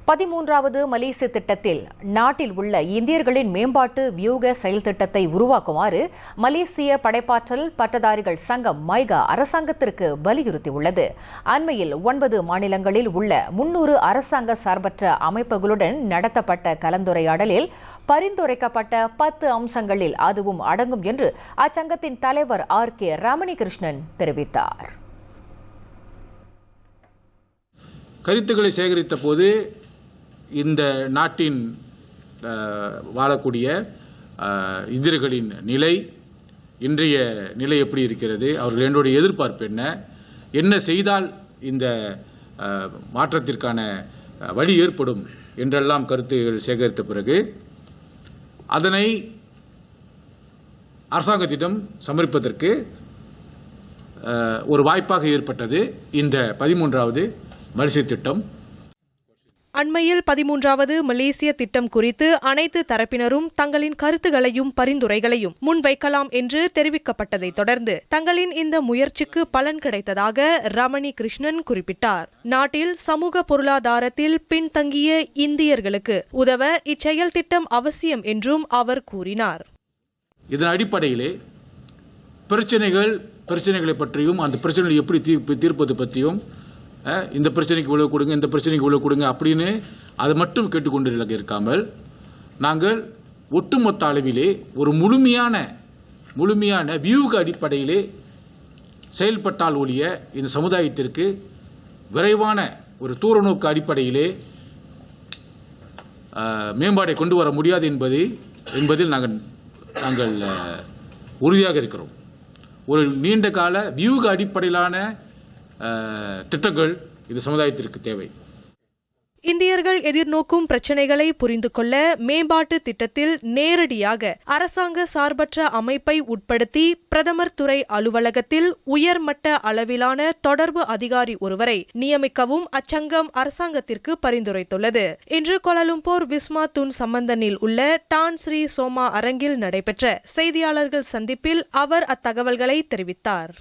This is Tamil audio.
13வது மலேசிய திட்டத்தில் நாட்டில் உள்ள இந்தியர்களின் மேம்பாட்டு வியூக செயல் திட்டத்தை உருவாக்குமாறு மலேசிய படைப்பாற்றல் பட்டதாரிகள் சங்கம் மைகா அரசாங்கத்திற்கு வலியுறுத்தியுள்ளது. அண்மையில் 9 மாநிலங்களில் உள்ள 300 அரசாங்க சார்பற்ற அமைப்புகளுடன் நடத்தப்பட்ட கலந்துரையாடலில் பரிந்துரைக்கப்பட்ட 10 அம்சங்களில் அதுவும் அடங்கும் என்று அச்சங்கத்தின் தலைவர் RK ரமணிகிருஷ்ணன் தெரிவித்தார். கருத்துக்களை சேகரித்த போது இந்த நாட்டின் வாழக்கூடிய இந்தியர்களின் நிலை, இன்றைய நிலை எப்படி இருக்கிறது, அவர்கள் என்னுடைய எதிர்பார்ப்பு என்ன செய்தால் இந்த மாற்றத்திற்கான வழி ஏற்படும் என்றெல்லாம் கருத்துக்கள் சேகரித்த பிறகு அதனை அரசாங்கத்திடம் சமர்ப்பிப்பதற்கு ஒரு வாய்ப்பாக ஏற்பட்டது இந்த 13வது மலேசிய திட்டம். அண்மையில் 13வது மலேசிய திட்டம் குறித்து அனைத்து தரப்பினரும் தங்களின் கருத்துகளையும் பரிந்துரைகளையும் முன்வைக்கலாம் என்று தெரிவிக்கப்பட்டதை தொடர்ந்து தங்களின் இந்த முயற்சிக்கு பலன் கிடைத்ததாக ரமணி கிருஷ்ணன் குறிப்பிட்டார். நாட்டில் சமூக பொருளாதாரத்தில் பின்தங்கிய இந்தியர்களுக்கு உதவ இச்செயல் திட்டம் அவசியம் என்றும் அவர் கூறினார். இதன் அடிப்படையிலே பிரச்சனைகளை பற்றியும் அந்த பிரச்சனைகளை எப்படி தீர்ப்பது பற்றியும் இந்த பிரச்சனைக்கு இவ்வளவு கொடுங்க, இந்த பிரச்சனைக்கு இவ்வளவு கொடுங்க அப்படின்னு அதை மட்டும் கேட்டுக்கொண்டு இருக்காமல் நாங்கள் ஒட்டுமொத்த அளவிலே ஒரு முழுமையான வியூக அடிப்படையிலே செயல்பட்டால் ஒழிய இந்த சமுதாயத்திற்கு விரைவான ஒரு தூரநோக்கு அடிப்படையிலே மேம்பாடை கொண்டு வர முடியாது என்பதில் நாங்கள் உறுதியாக இருக்கிறோம். ஒரு நீண்ட கால வியூக அடிப்படையிலான திட்டங்கள் இந்த சமுதாயத்திற்கு தேவை. இந்தியர்கள் எதிர்நோக்கும் பிரச்சினைகளை புரிந்து கொள்ள மேம்பாட்டு திட்டத்தில் நேரடியாக அரசாங்க சார்பற்ற அமைப்பை உட்படுத்தி பிரதமர் துறை அலுவலகத்தில் உயர்மட்ட அளவிலான தொடர்பு அதிகாரி ஒருவரை நியமிக்கவும் அச்சங்கம் அரசாங்கத்திற்கு பரிந்துரைத்துள்ளது. இன்று கோலாலம்பூர் விஸ்மா தூன் சம்பந்தனில் உள்ள டான் ஸ்ரீ சோமா அரங்கில் நடைபெற்ற செய்தியாளர்கள் சந்திப்பில் அவர் அத்தகவல்களை தெரிவித்தார்.